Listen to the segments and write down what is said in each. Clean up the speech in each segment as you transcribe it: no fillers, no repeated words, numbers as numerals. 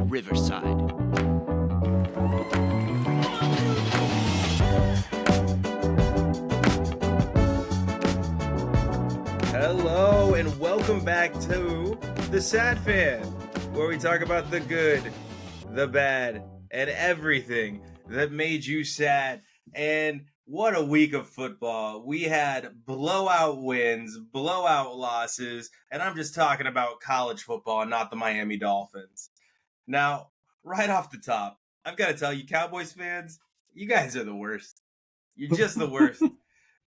Riverside. Hello and welcome back to TheSadFan, where we talk about the good, the bad, and everything that made you sad. And what a week of football. We had blowout wins, blowout losses, and I'm just talking about college football, not the Miami Dolphins. Now, right off the top, I've got to tell you, Cowboys fans, you guys are the worst. You're just the worst.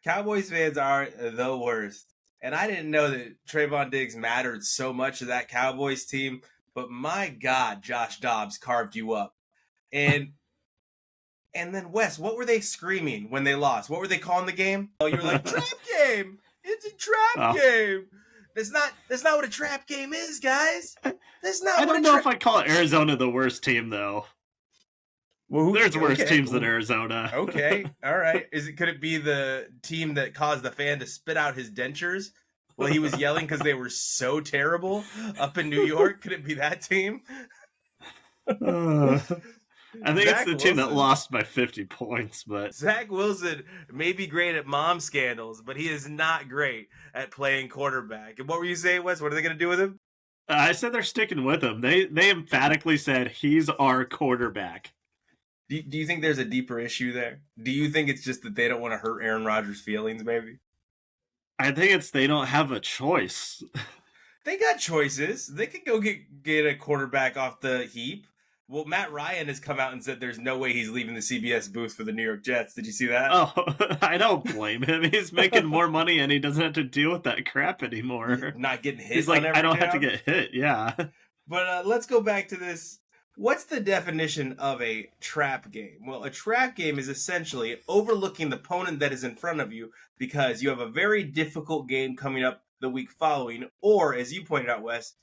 Cowboys fans are the worst. And I didn't know that Trayvon Diggs mattered so much to that Cowboys team, but my God, Josh Dobbs carved you up. And then Wes, what were they screaming when they lost? What were they calling the game? Oh, you were like, trap game! It's a trap game! That's not what a trap game is, guys. That's not I don't know if I'd call Arizona the worst team, though. Well, there's worse teams than Arizona. Okay, all right. Could it be the team that caused the fan to spit out his dentures while he was yelling because they were so terrible up in New York? Could it be that team? I think it's the team that lost by 50 points. But Zach Wilson may be great at mom scandals, but he is not great at playing quarterback. And what were you saying, Wes? What are they going to do with him? I said they're sticking with him. They emphatically said he's our quarterback. Do you think there's a deeper issue there? Do you think it's just that they don't want to hurt Aaron Rodgers' feelings, maybe? I think it's they don't have a choice. They got choices. They could go get a quarterback off the heap. Well, Matt Ryan has come out and said there's no way he's leaving the CBS booth for the New York Jets. Did you see that? Oh, I don't blame him. He's making more money and he doesn't have to deal with that crap anymore. Not getting hit. He's like, I don't have to get hit. Yeah. But let's go back to this. What's the definition of a trap game? Well, a trap game is essentially overlooking the opponent that is in front of you because you have a very difficult game coming up the week following, or, as you pointed out, Wes,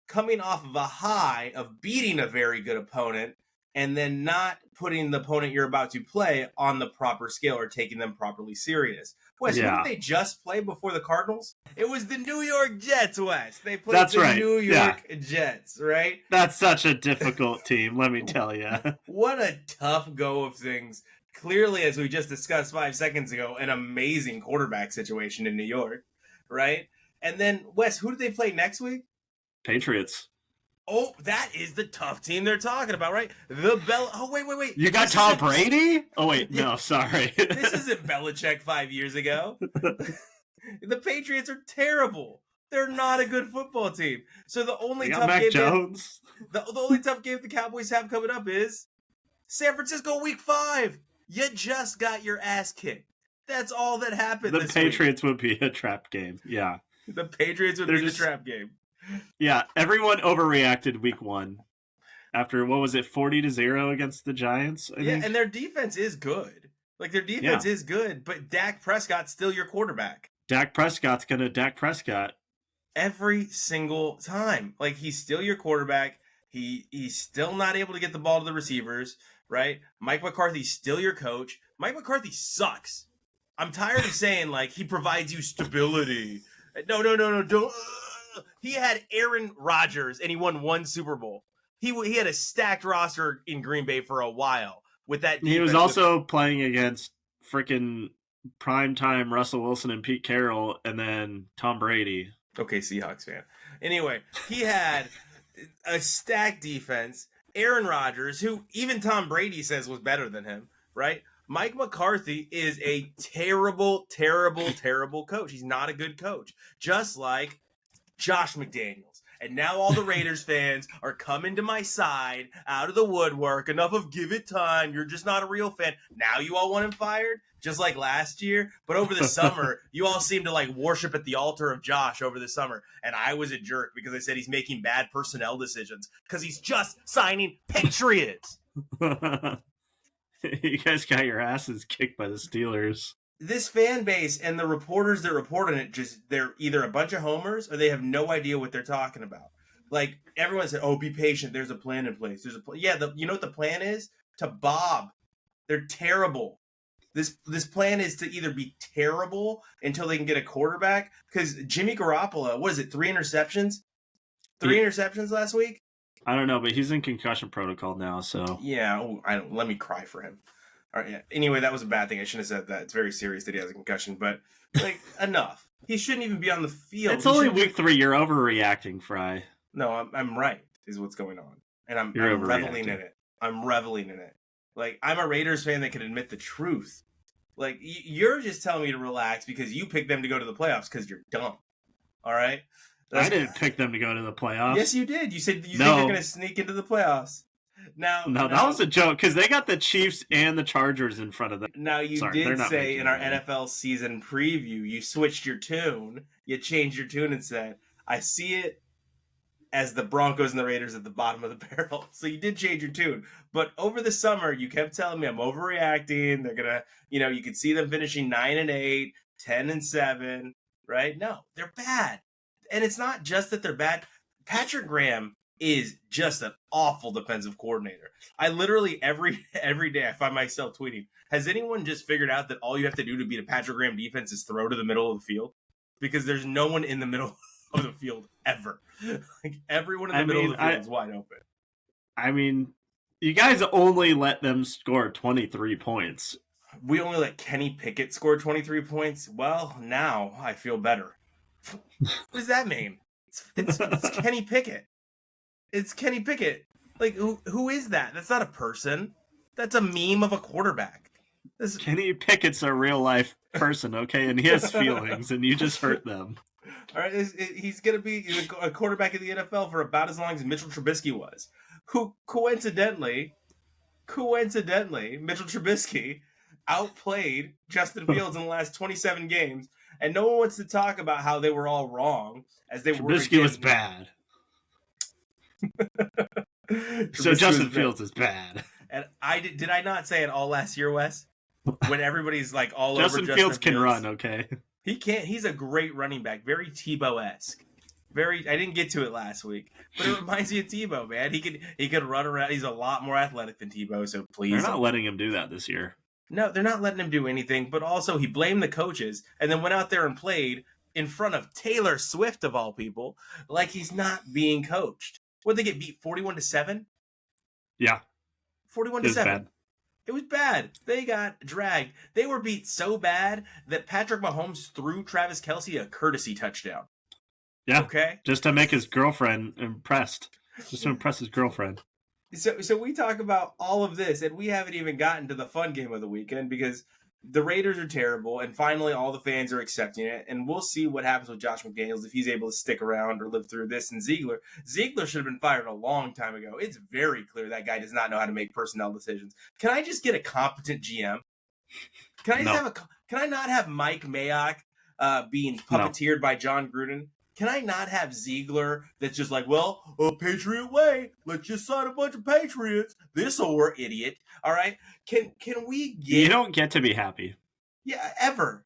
coming off of a high of beating a very good opponent and then not putting the opponent you're about to play on the proper scale or taking them properly serious. Wes, who did they just play before the Cardinals? It was the New York Jets, Wes. They played New York Jets, right? That's such a difficult team, let me tell you. What a tough go of things. Clearly, as we just discussed 5 seconds ago, an amazing quarterback situation in New York, right? And then, Wes, who do they play next week? Patriots. Oh, that is the tough team they're talking about, right? Oh, wait. You got Tom Brady? Oh, wait, no, sorry. This isn't Belichick 5 years ago. The Patriots are terrible. They're not a good football team. So the only tough game the only tough game the Cowboys have coming up is San Francisco Week 5. You just got your ass kicked. That's all that happened this week. The Patriots would be a trap game, yeah. The Patriots would be the trap game. Yeah, everyone overreacted week 1 after, 40-0 against the Giants, I think. And their defense is good. Like, their defense is good, but Dak Prescott's still your quarterback. Dak Prescott's going to Dak Prescott. Every single time. Like, he's still your quarterback. He's still not able to get the ball to the receivers, right? Mike McCarthy's still your coach. Mike McCarthy sucks. I'm tired of saying, like, he provides you stability. No, don't... He had Aaron Rodgers, and he won 1 Super Bowl. He had a stacked roster in Green Bay for a while with that defense. He was also playing against freaking primetime Russell Wilson and Pete Carroll, and then Tom Brady. Okay, Seahawks fan. Anyway, he had a stacked defense. Aaron Rodgers, who even Tom Brady says was better than him, right? Mike McCarthy is a terrible, terrible, terrible coach. He's not a good coach. Just like Josh McDaniels. And now all the Raiders fans are coming to my side out of the woodwork. Enough of give it time. You're just not a real fan. Now you all want him fired, just like last year. But over the summer, you all seem to like worship at the altar of Josh over the summer. And I was a jerk because I said he's making bad personnel decisions because he's just signing Patriots. You guys got your asses kicked by the Steelers. This fan base and the reporters that report on it, they're either a bunch of homers or they have no idea what they're talking about. Like, everyone said, oh, be patient. There's a plan in place. Yeah, you know what the plan is? To bob. They're terrible. This plan is to either be terrible until they can get a quarterback, because Jimmy Garoppolo, what is it, 3 interceptions? 3 interceptions last week? I don't know, but he's in concussion protocol now, so. Yeah, let me cry for him. All right. Yeah. Anyway, that was a bad thing. I shouldn't have said that. It's very serious that he has a concussion, but like enough. He shouldn't even be on the field. It's only week 3. You're overreacting, Fry. No, I'm right. Is what's going on, and I'm You're reveling in it. I'm reveling in it. Like, I'm a Raiders fan that can admit the truth. Like, you're just telling me to relax because you picked them to go to the playoffs because you're dumb. All right. I didn't pick them to go to the playoffs. Yes, you did. You said you think they're going to sneak into the playoffs. No, that was a joke because they got the Chiefs and the Chargers in front of them. Now, you did say in our NFL season preview, you switched your tune. You changed your tune and said, I see it as the Broncos and the Raiders at the bottom of the barrel. So you did change your tune. But over the summer, you kept telling me I'm overreacting. They're going to, you could see them finishing 9-8, 10-7, right? No, they're bad. And it's not just that they're bad. Patrick Graham is just an awful defensive coordinator. I literally every day I find myself tweeting, has anyone just figured out that all you have to do to beat a Patrick Graham defense is throw to the middle of the field? Because there's no one in the middle of the field ever. Like, everyone in the middle of the field is wide open. I mean, you guys only let them score 23 points. We only let Kenny Pickett score 23 points? Well, now I feel better. What does that mean? It's Kenny Pickett. It's Kenny Pickett. Like, who is that? That's not a person. That's a meme of a quarterback. Kenny Pickett's a real life person, okay? And he has feelings, and you just hurt them. All right, he's going to be a quarterback in the NFL for about as long as Mitchell Trubisky was. Who, coincidentally, Mitchell Trubisky outplayed Justin Fields in the last 27 games, and no one wants to talk about how they were all wrong as they were. Trubisky was bad. So Justin Fields is bad. And did I not say it all last year, Wes? When everybody's like all over Justin Fields can run, okay? He can't. He's a great running back, very Tebow-esque. I didn't get to it last week, but it reminds me of Tebow, man. He could run around. He's a lot more athletic than Tebow, so please. They're not letting him do that this year. No, they're not letting him do anything, but also he blamed the coaches and then went out there and played in front of Taylor Swift, of all people, like he's not being coached. What, did they get beat 41-7? Yeah. 41-7. It was bad. They got dragged. They were beat so bad that Patrick Mahomes threw Travis Kelce a courtesy touchdown. Yeah. Okay. Just to make his girlfriend impressed. Just to impress his girlfriend. So we talk about all of this, and we haven't even gotten to the fun game of the weekend because the Raiders are terrible, and finally all the fans are accepting it, and we'll see what happens with Josh McDaniels if he's able to stick around or live through this. And Ziegler should have been fired a long time ago. It's very clear that guy does not know how to make personnel decisions. Can I just get a competent GM? Can I not have Mike Mayock being puppeteered by John Gruden? Can I not have Ziegler that's just like, well, Patriot way. Let's just sign a bunch of Patriots. This'll work, idiot. All right. Can we get... You don't get to be happy. Yeah, ever.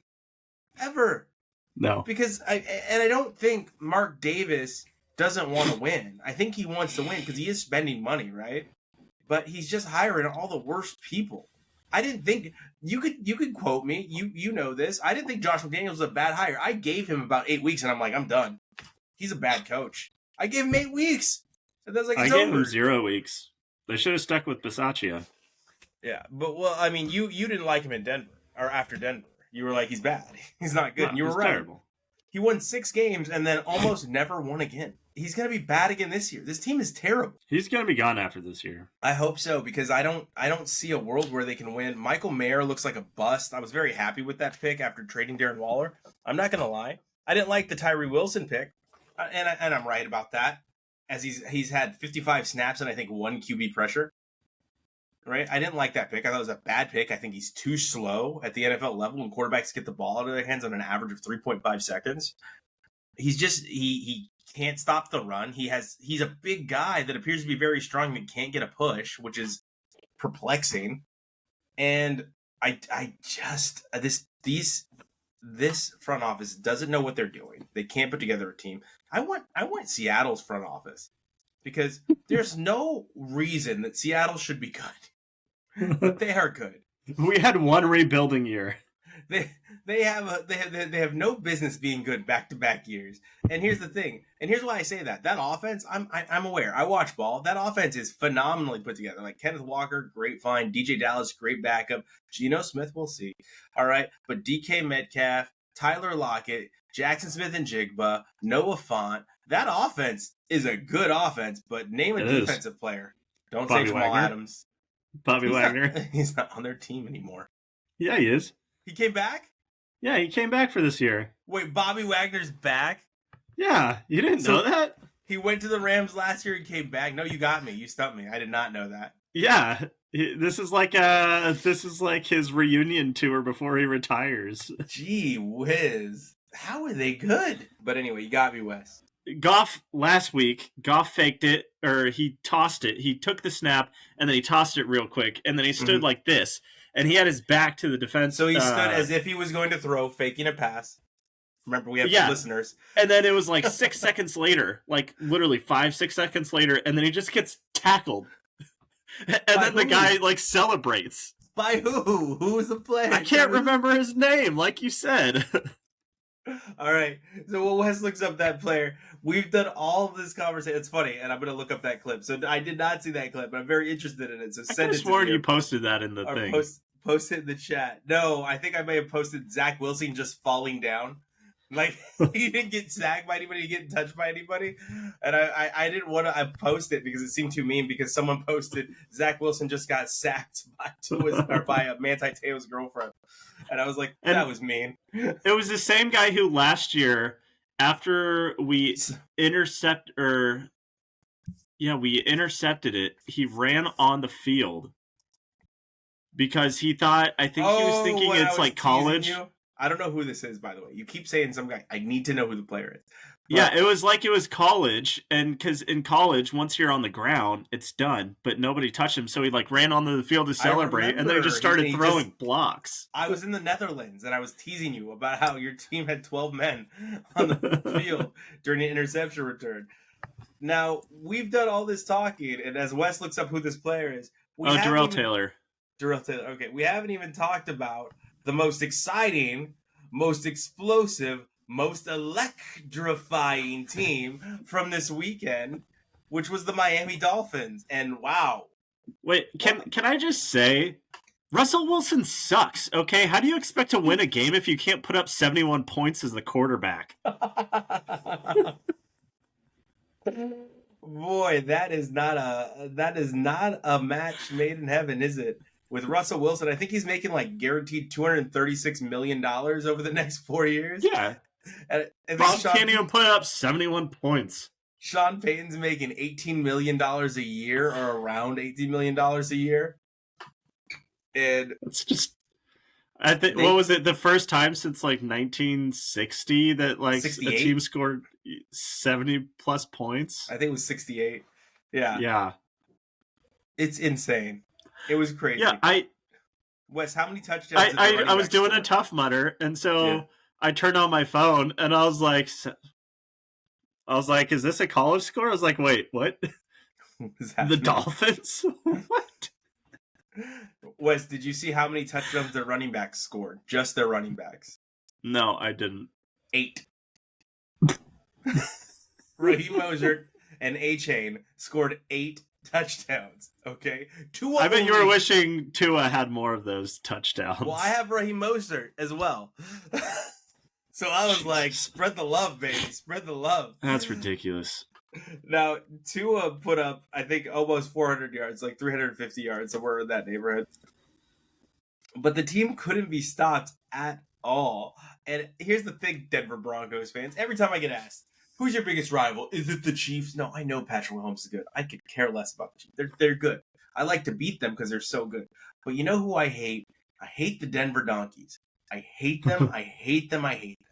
No. Because I don't think Mark Davis doesn't want to win. I think he wants to win because he is spending money, right? But he's just hiring all the worst people. I didn't think you could quote me. You know this. I didn't think Josh McDaniels was a bad hire. I gave him about 8 weeks, and I'm like, I'm done. He's a bad coach. I gave him 8 weeks. And that's like I gave him 0 weeks. They should have stuck with Bisaccia. Yeah, but well, I mean, you didn't like him in Denver or after Denver. You were like, he's bad. He's not good. No, and you were right. Terrible. He won 6 games and then almost never won again. He's going to be bad again this year. This team is terrible. He's going to be gone after this year. I hope so, because I don't see a world where they can win. Michael Mayer looks like a bust. I was very happy with that pick after trading Darren Waller. I'm not going to lie. I didn't like the Tyree Wilson pick, and I'm right about that, as he's had 55 snaps and I think 1 QB pressure. Right? I didn't like that pick. I thought it was a bad pick. I think he's too slow at the NFL level when quarterbacks get the ball out of their hands on an average of 3.5 seconds. He's just he can't stop the run. He's a big guy that appears to be very strong that can't get a push, which is perplexing. And I just this front office doesn't know what they're doing. They can't put together a team. I want Seattle's front office because there's no reason that Seattle should be good. But they are good. We had 1 rebuilding year. they have no business being good back-to-back years. And here's the thing. And here's why I say that. That offense, I'm aware. I watch ball. That offense is phenomenally put together. Like Kenneth Walker, great find. DJ Dallas, great backup. Geno Smith, we'll see. All right, but DK Metcalf, Tyler Lockett, Jackson Smith and Jigba, Noah Fant. That offense is a good offense, but name a defensive player. Don't say Jamal Adams. Bobby Wagner. He's not on their team anymore. Yeah, he is. He came back? Yeah, he came back for this year. Wait, Bobby Wagner's back? Yeah, you didn't know that? He went to the Rams last year and came back. No, you got me. You stumped me. I did not know that. Yeah, this is like his reunion tour before he retires. Gee whiz. How are they good? But anyway, you got me, Wes. Goff last week, Goff faked it, or he tossed it. He took the snap, and then he tossed it real quick, and then he stood like this, and he had his back to the defense. So he stood as if he was going to throw, faking a pass. Remember, we have listeners. And then it was like 6 seconds later, like literally 5-6 seconds later, and then he just gets tackled. And then the guy like celebrates. By who? Who was the player? I can't remember his name, like you said. All right. So while Wes looks up that player, we've done all of this conversation. It's funny, and I'm going to look up that clip. So I did not see that clip, but I'm very interested in it. So send it to me. I you posted that in the thing. Post it in the chat. No, I think I may have posted Zach Wilson just falling down. Like, he didn't get sacked by anybody, he didn't get touched by anybody. And I didn't want to post it because it seemed too mean, because someone posted Zach Wilson just got sacked by Manti Te'o's girlfriend. And I was like, that was mean. It was the same guy who last year, after we intercepted it, he ran on the field because he thought, I think he was thinking it's like college. I don't know who this is, by the way. You keep saying some guy. I need to know who the player is. But, yeah, it was like it was college, and because in college, once you're on the ground, it's done. But nobody touched him, so he like ran onto the field to celebrate, and then he just started throwing blocks. I was in the Netherlands, and I was teasing you about how your team had 12 men on the field during the interception return. Now, we've done all this talking, and as Wes looks up who this player is... Darrell Taylor. Darrell Taylor, okay. We haven't even talked about the most exciting, most explosive, most electrifying team from this weekend, which was the Miami Dolphins. And wow. Wait, can I just say, Russell Wilson sucks, okay? How do you expect to win a game if you can't put up 71 points as the quarterback? Boy, that is not a match made in heaven, is it? With Russell Wilson, I think he's making like guaranteed $236 million over the next 4 years. Yeah. And Bob can't even put up 71 points. Sean Payton's making $18 million a year, or around $18 million a year. And it's just, I think, what was it, the first time since like 1960 that like 68? A team scored 70 plus points? I think it was 68. Yeah. Yeah. It's insane. It was crazy. Yeah, Wes, how many touchdowns? I was doing a Tough Mudder, and so I turned on my phone, and I was like, "Is this a college score?" I was like, "Wait, what? The Dolphins? What?" Wes, did you see how many touchdowns their running backs scored? Just their running backs? No, I didn't. 8. Raheem Mostert and A-Chain scored 8 touchdowns. Okay, I bet you were wishing Tua had more of those touchdowns. Well, I have Raheem Mostert as well. So I was like, spread the love, baby. Spread the love. That's ridiculous. Now, Tua put up, I think, almost 400 yards, like 350 yards, somewhere in that neighborhood. But the team couldn't be stopped at all. And here's the thing, Denver Broncos fans. Every time I get asked, who's your biggest rival? Is it the Chiefs? No, I know Patrick Mahomes is good. I could care less about the Chiefs. They're good. I like to beat them because they're so good. But you know who I hate? I hate the Denver Donkeys. I hate them. I hate them. I hate them.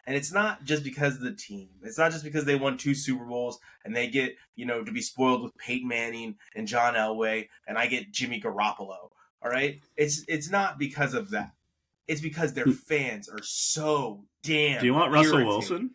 And it's not just because of the team. It's not just because they won 2 Super Bowls and they get, to be spoiled with Peyton Manning and John Elway, and I get Jimmy Garoppolo. All right? It's not because of that. It's because their fans are so damn Do you want Russell Wilson?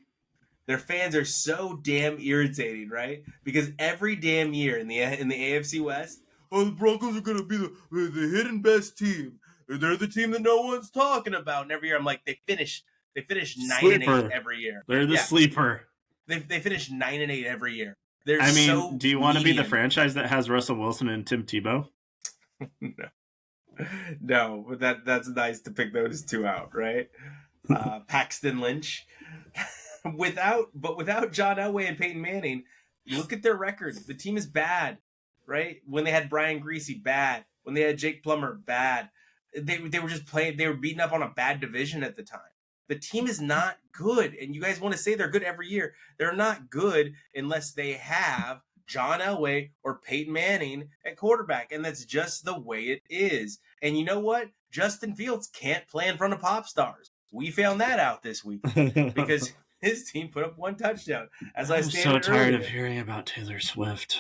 Their fans are so damn irritating, right? Because every damn year in the AFC West, the Broncos are going to be the hidden best team. they're the team that no one's talking about. And every year I'm like, they finish 9-8 every year. They're the sleeper. They finish 9-8 every year. Do you want to be the franchise that has Russell Wilson and Tim Tebow? No, but that's nice to pick those two out, right? Paxton Lynch. Without John Elway and Peyton Manning, look at their record. The team is bad, right? When they had Brian Greasy, bad. When they had Jake Plummer, bad. They were just playing. They were beating up on a bad division at the time. The team is not good, and you guys want to say they're good every year. They're not good unless they have John Elway or Peyton Manning at quarterback, and that's just the way it is. And you know what? Justin Fields can't play in front of pop stars. We found that out this week because his team put up one touchdown. I'm so tired of hearing about Taylor Swift.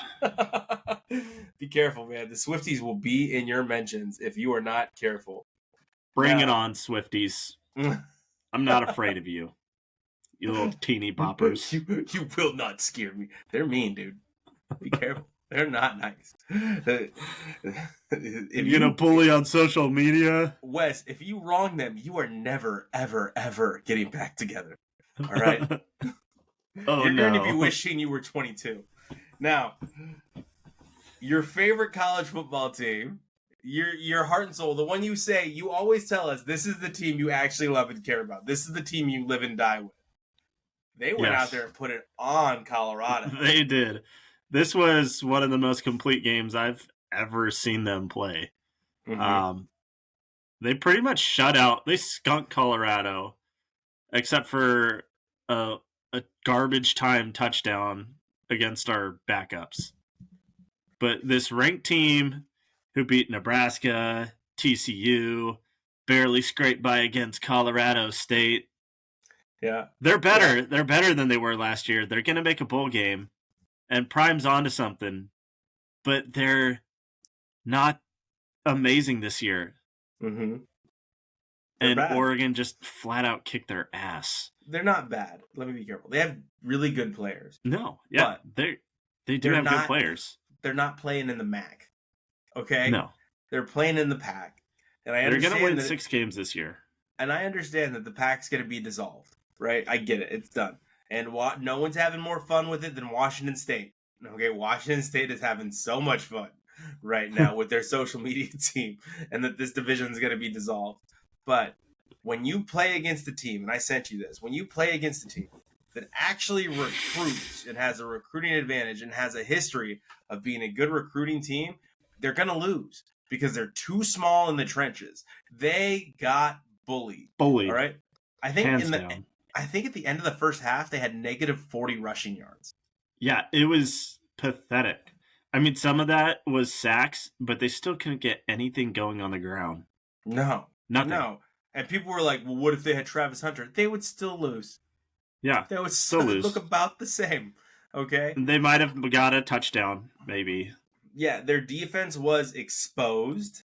Be careful, man. The Swifties will be in your mentions if you are not careful. Bring it on, Swifties. I'm not afraid of you. You little teeny boppers. You will not scare me. They're mean, dude. Be careful. They're not nice. If you're going to bully on social media? Wes, if you wrong them, you are never, ever, ever getting back together. All right? You're going to be wishing you were 22. Now, your favorite college football team, your heart and soul, the one you say, you always tell us, this is the team you actually love and care about. This is the team you live and die with. They went out there and put it on Colorado. They did. This was one of the most complete games I've ever seen them play. Mm-hmm. They pretty much they skunked Colorado, except for a garbage time touchdown against our backups. But this ranked team who beat Nebraska, TCU, barely scraped by against Colorado State. Yeah. They're better. Yeah. They're better than they were last year. They're going to make a bowl game. And Prime's onto something. But they're not amazing this year. Mm-hmm. And bad. Oregon just flat out kicked their ass. They're not bad. Let me be careful. They have really good players. No. Yeah. They do have good players. They're not playing in the MAC. Okay? No. They're playing in the PAC. And they're going to win 6 games this year. And I understand that the PAC's going to be dissolved. Right? I get it. It's done. And no one's having more fun with it than Washington State. Okay? Washington State is having so much fun right now with their social media team. And that this division is going to be dissolved. But when you play against a team, and I sent you this, when you play against a team that actually recruits and has a recruiting advantage and has a history of being a good recruiting team, they're going to lose because they're too small in the trenches. They got bullied. All right? I think at the end of the first half, they had negative 40 rushing yards. Yeah, it was pathetic. I mean, some of that was sacks, but they still couldn't get anything going on the ground. No. Nothing. No. And people were like, well, what if they had Travis Hunter? They would still lose. Yeah. They would still look about the same. Okay? They might have got a touchdown, maybe. Yeah, their defense was exposed.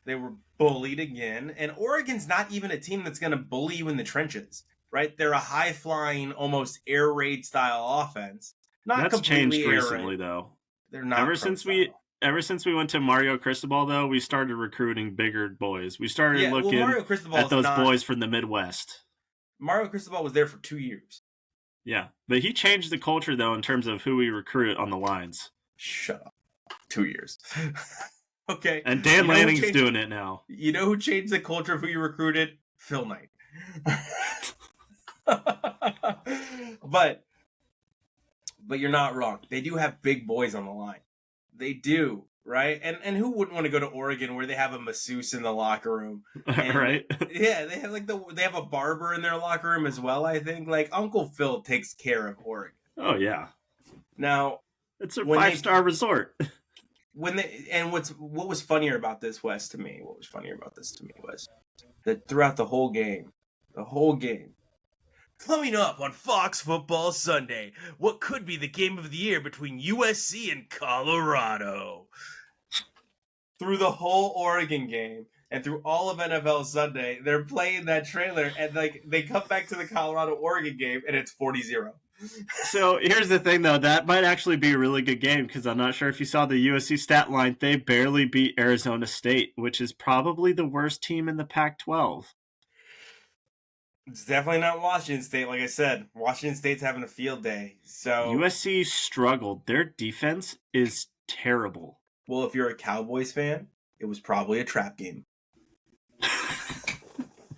They were bullied again. And Oregon's not even a team that's going to bully you in the trenches, right? They're a high-flying, almost air raid style offense. That's changed recently, though. They're not. Ever since we went to Mario Cristobal, though, we started recruiting bigger boys. We started looking at those boys from the Midwest. Mario Cristobal was there for 2 years. Yeah, but he changed the culture, though, in terms of who we recruit on the lines. Shut up. 2 years. Okay. And Dan Lanning's doing it now. You know who changed the culture of who you recruited? Phil Knight. But you're not wrong. They do have big boys on the line. They do, right? And who wouldn't want to go to Oregon where they have a masseuse in the locker room? And, right? Yeah, they have they have a barber in their locker room as well, I think. Like Uncle Phil takes care of Oregon. Oh yeah. Now it's a 5-star resort. What was funnier about this, Wes, to me? What was funnier about this to me was that throughout the whole game, coming up on Fox Football Sunday, what could be the game of the year between USC and Colorado? Through the whole Oregon game, And through all of NFL Sunday, they're playing that trailer, and like they come back to the Colorado-Oregon game, and it's 40-0. So here's the thing, though. That might actually be a really good game because I'm not sure if you saw the USC stat line. They barely beat Arizona State, which is probably the worst team in the Pac-12. It's definitely not Washington State. Like I said, Washington State's having a field day. So USC struggled. Their defense is terrible. Well, if you're a Cowboys fan, it was probably a trap game.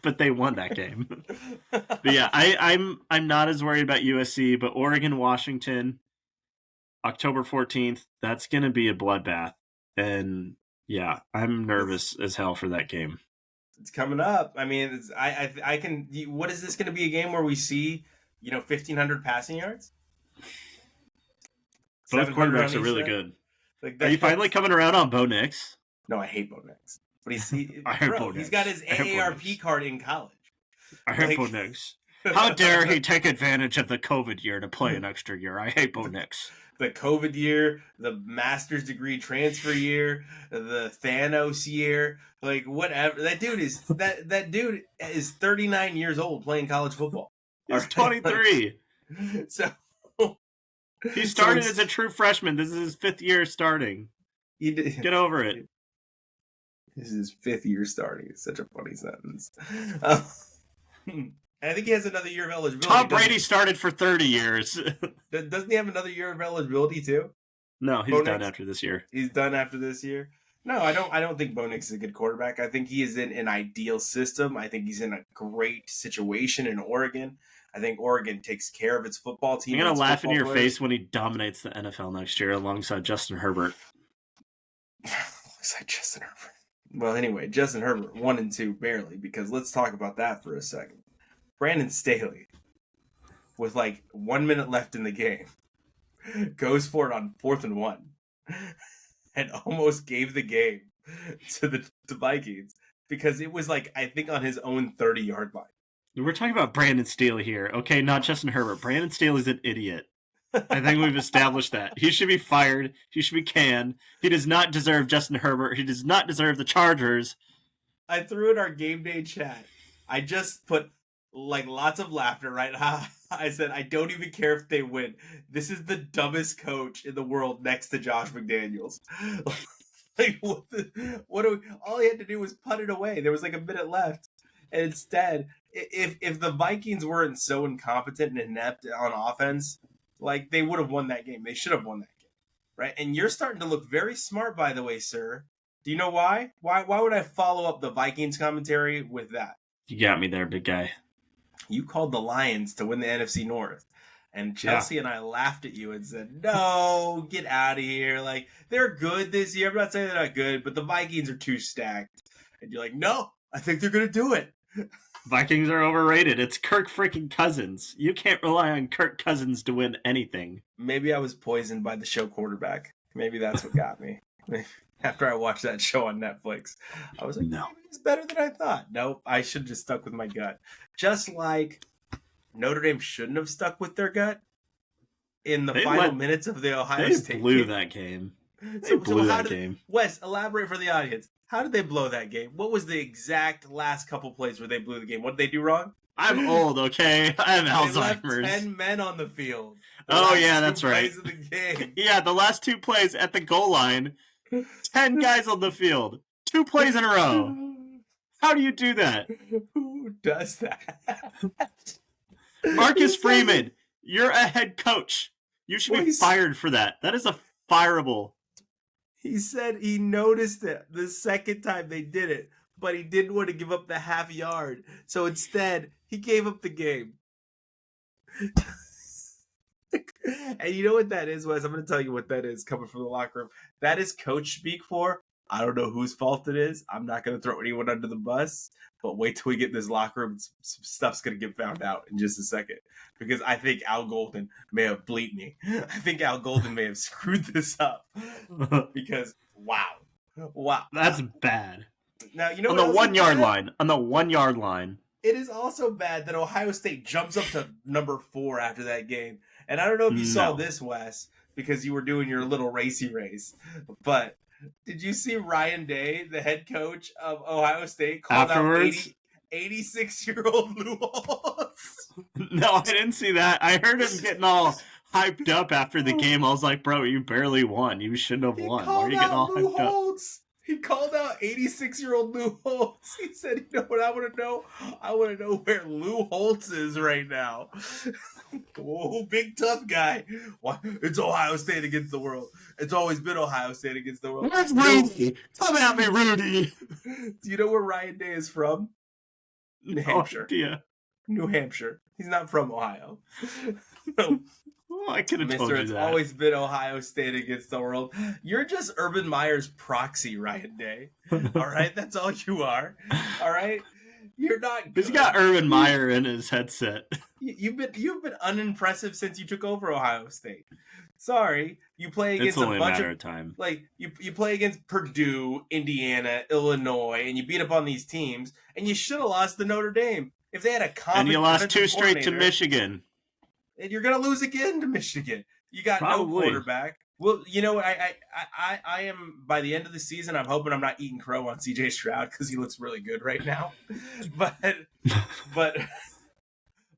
But they won that game. But yeah, I'm not as worried about USC, but Oregon, Washington, October 14th, that's going to be a bloodbath. And yeah, I'm nervous as hell for that game. It's coming up. I mean, I can. What is this going to be, a game where we see 1,500 passing yards? Both quarterbacks are really good. Are you finally coming around on Bo Nix? No, I hate Bo Nix. But he's got his AARP card in college. I hate Bo Nix. How dare he take advantage of the COVID year to play an extra year? I hate Bo Nix. The COVID year, the master's degree transfer year, the Thanos year, like whatever. That dude is 39 years old playing college football. He's 23. So he started as a true freshman. This is his 5th year starting. Get over it. This is his 5th year starting. It's such a funny sentence. I think he has another year of eligibility. Tom Brady started for 30 years. Doesn't he have another year of eligibility too? No, he's done after this year. He's done after this year. No, I don't think Bo Nix is a good quarterback. I think he is in an ideal system. I think he's in a great situation in Oregon. I think Oregon takes care of its football team. You're going to laugh in your face when he dominates the NFL next year alongside Justin Herbert. Alongside Justin Herbert. Well, anyway, Justin Herbert 1 and 2 barely, because let's talk about that for a second. Brandon Staley, with like 1 minute left in the game, goes for it on 4th and 1 and almost gave the game to the Vikings because it was like, I think, on his own 30-yard line. We're talking about Brandon Staley here. Okay, not Justin Herbert. Brandon Staley's an idiot. I think we've established that. He should be fired. He should be canned. He does not deserve Justin Herbert. He does not deserve the Chargers. I threw in our game day chat. I just put like lots of laughter, right? I said, I don't even care if they win. This is the dumbest coach in the world next to Josh McDaniels. Like, what do we, all he had to do was punt it away. There was like a minute left. And instead, if the Vikings weren't so incompetent and inept on offense, like, they would have won that game. They should have won that game, right? And you're starting to look very smart, by the way, sir. Do you know why? Why would I follow up the Vikings commentary with that? You got me there, big guy. You called the Lions to win the NFC North. And Chelsea and I laughed at you and said, no, get out of here. Like, they're good this year. I'm not saying they're not good, but the Vikings are too stacked. And you're like, no, I think they're going to do it. Vikings are overrated. It's Kirk freaking Cousins. You can't rely on Kirk Cousins to win anything. Maybe I was poisoned by the show Quarterback. Maybe that's what got me. After I watched that show on Netflix, I was like, no, maybe it's better than I thought. Nope, I should have just stuck with my gut. Just like Notre Dame shouldn't have stuck with their gut in the final minutes of the Ohio State game. They blew that game. They blew that game. Wes, elaborate for the audience. How did they blow that game? What was the exact last couple plays where they blew the game? What did they do wrong? I'm old, okay? I have Alzheimer's. They left 10 men on the field. Oh, yeah, that's right. Of the game. Yeah, the last 2 plays at the goal line, 10 guys on the field. 2 plays in a row. How do you do that? Who does that? Marcus Freeman, you're a head coach. You should be fired for that. That is a fireable. He said he noticed it the second time they did it, but he didn't want to give up the half yard. So instead, he gave up the game. And you know what that is, Wes? I'm going to tell you what that is coming from the locker room. That is coach speak for, I don't know whose fault it is. I'm not going to throw anyone under the bus, but wait till we get this locker room. Some stuff's going to get found out in just a second. Because I think Al Golden may have bleeped me. I think Al Golden may have screwed this up. Because, wow. That's bad. Now, you know on the 1 yard line. On the 1 yard line. It is also bad that Ohio State jumps up to number 4 after that game. And I don't know if you saw this, Wes, because you were doing your little racy race. But Did you see Ryan Day, the head coach of Ohio State, called Afterwards? out 86-year-old Lou Holtz? No, I didn't see that. I heard him getting all hyped up after the game. I was like, bro, you barely won. You shouldn't have He won. Why are called you getting out all Lou hyped up? Holtz. He called out 86-year-old Lou Holtz. He said, "You know what I want to know? I want to know where Lou Holtz is right now." Whoa, big tough guy. What? It's Ohio State against the world. It's always been Ohio State against the world. Where's Rudy? Come at me, Rudy. Do you know where Ryan Day is from? New Hampshire. Idea. New Hampshire. He's not from Ohio. No. Well, I could have told Mister, you it's that. always been Ohio State against the world. You're just Urban Meyer's proxy, Ryan Day. All right? That's all you are. All right? You're not good. He's got Urban Meyer in his headset. You've been unimpressive since you took over Ohio State. Sorry. You play against It's only a bunch matter of of time. like you play against Purdue, Indiana, Illinois, and you beat up on these teams, and you should have lost to Notre Dame. If they had a competent And you lost defensive 2 straight to coordinator, Michigan. and you're gonna lose again to Michigan. You got Probably. no quarterback. Well, you know, I am by the end of the season. I'm hoping I'm not eating crow on CJ Stroud because he looks really good right now. but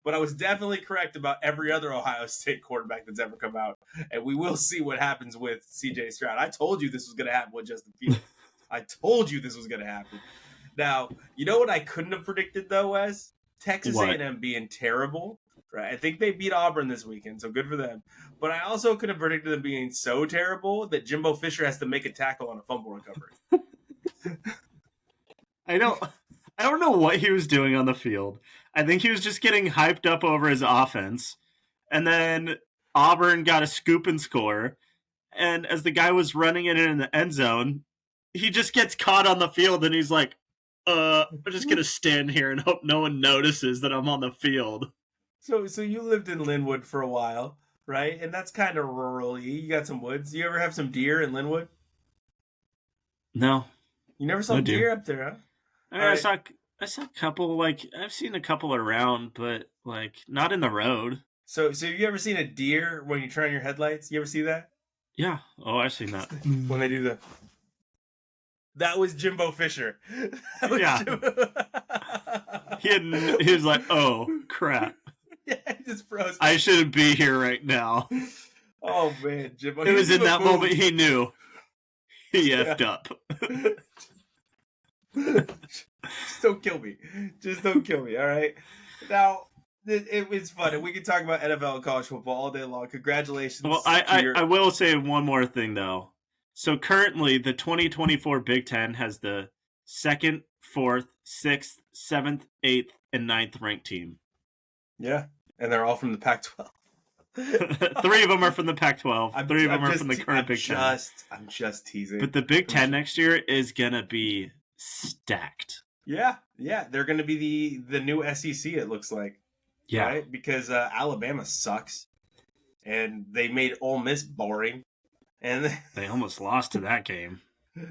I was definitely correct about every other Ohio State quarterback that's ever come out, and we will see what happens with CJ Stroud. I told you this was going to happen with Justin Fields. I told you this was going to happen. Now, you know what I couldn't have predicted though, Wes? Texas What? A&M being terrible. Right, I think they beat Auburn this weekend, so good for them. But I also could have predicted them being so terrible that Jimbo Fisher has to make a tackle on a fumble recovery. I don't know what he was doing on the field. I think he was just getting hyped up over his offense. And then Auburn got a scoop and score. And as the guy was running it in the end zone, he just gets caught on the field and he's like, I'm just going to stand here and hope no one notices that I'm on the field. So you lived in Linwood for a while, right? And that's kind of rural-y. You got some woods. You ever have some deer in Linwood? No. You never saw No deer deer. up there, huh? I mean, I saw a couple, like, I've seen a couple around, but, like, not in the road. So have you ever seen a deer when you turn on your headlights? You ever see that? Yeah. Oh, I've seen that. When they do that was Jimbo Fisher. That was Yeah. He was like, oh, crap. Yeah, he just froze. I shouldn't be here right now. Oh man, Jimbo. It was in that moment moment he knew he effed up. Just don't kill me. Just don't kill me. All right. Now it was fun, and we can talk about NFL and college football all day long. Congratulations. Well, I will say one more thing though. So currently, the 2024 Big Ten has the 2nd, 4th, 6th, 7th, 8th, and 9th ranked team. Yeah, and they're all from the Pac-12. 3 of them are from the Pac-12. 3 of them are from the current Big Ten. I'm just teasing. But the Big Ten next year is gonna be stacked. Yeah, they're going to be the new SEC. It looks like. Yeah, right? Because Alabama sucks, and they made Ole Miss boring, and they almost lost to that game.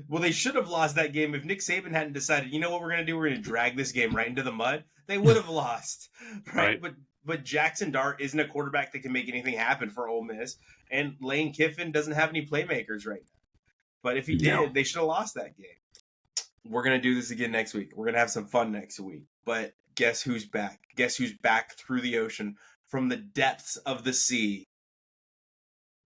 Well, they should have lost that game if Nick Saban hadn't decided, you know what we're going to do? We're going to drag this game right into the mud. They would have lost, right? But Jackson Dart isn't a quarterback that can make anything happen for Ole Miss, and Lane Kiffin doesn't have any playmakers right now. But if he did, they should have lost that game. We're going to do this again next week. We're going to have some fun next week. But guess who's back? Guess who's back through the ocean from the depths of the sea?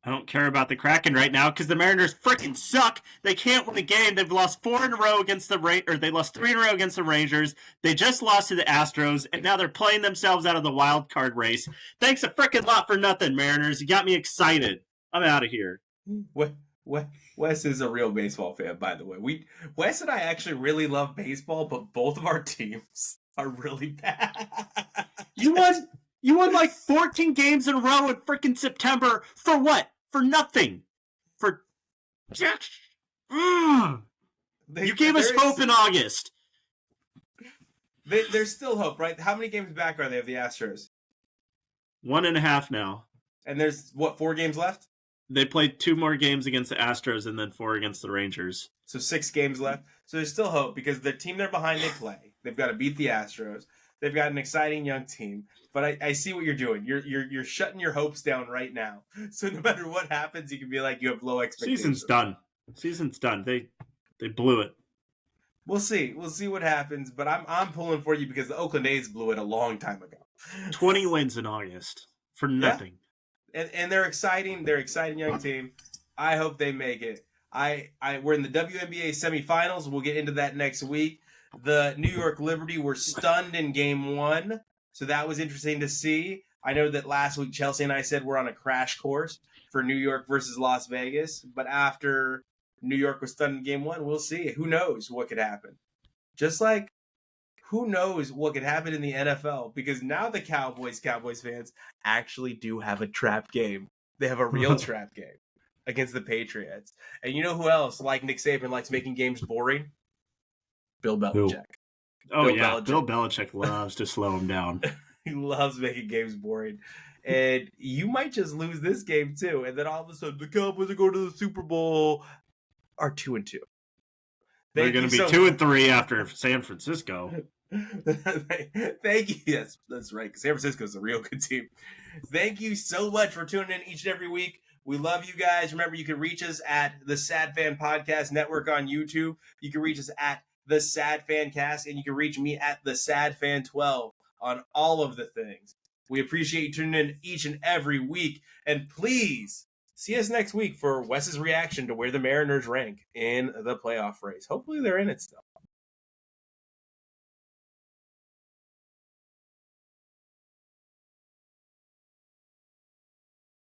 I don't care about the Kraken right now because the Mariners freaking suck. They can't win a game. They've lost 4 in a row against they lost 3 in a row against the Rangers. They just lost to the Astros, and now they're playing themselves out of the wild card race. Thanks a freaking lot for nothing, Mariners. You got me excited. I'm out of here. Wes is a real baseball fan, by the way. Wes and I actually really love baseball, but both of our teams are really bad. You won like 14 games in a row in freaking September. For what? For nothing. For you gave us hope in August. There's still hope, right? How many games back are they of the Astros? 1.5 now. And there's, 4 games left? They played 2 more games against the Astros and then 4 against the Rangers. So 6 games left. So there's still hope because the team they're behind, they play. They've got to beat the Astros. They've got an exciting young team. But I see what you're doing. You're shutting your hopes down right now. So no matter what happens, you can be like, you have low expectations. Season's done. Season's done. They blew it. We'll see. We'll see what happens. But I'm pulling for you because the Oakland A's blew it a long time ago. 20 wins in August for nothing. Yeah. And they're exciting. They're an exciting young team. I hope they make it. We're in the WNBA semifinals. We'll get into that next week. The New York Liberty were stunned in game 1, so that was interesting to see. I know that last week Chelsea and I said we're on a crash course for New York versus Las Vegas, but after New York was stunned in game 1, we'll see. Who knows what could happen? Just like who knows what could happen in the NFL, because now the Cowboys fans actually do have a trap game. They have a real trap game against the Patriots. And you know who else, like Nick Saban, likes making games boring? Bill Belichick. Bill Belichick loves to slow him down. He loves making games boring. And you might just lose this game too. And then all of a sudden, the Cowboys are going to the Super Bowl, are 2-2. They're going to be 2-3 after San Francisco. Thank you. Yes, that's right. San Francisco's a real good team. Thank you so much for tuning in each and every week. We love you guys. Remember, you can reach us at the SadFan Podcast Network on YouTube. You can reach us at the SadFan Cast, and you can reach me at the SadFan12 on all of the things. We appreciate you tuning in each and every week. And please see us next week for Wes's reaction to where the Mariners rank in the playoff race. Hopefully they're in it still.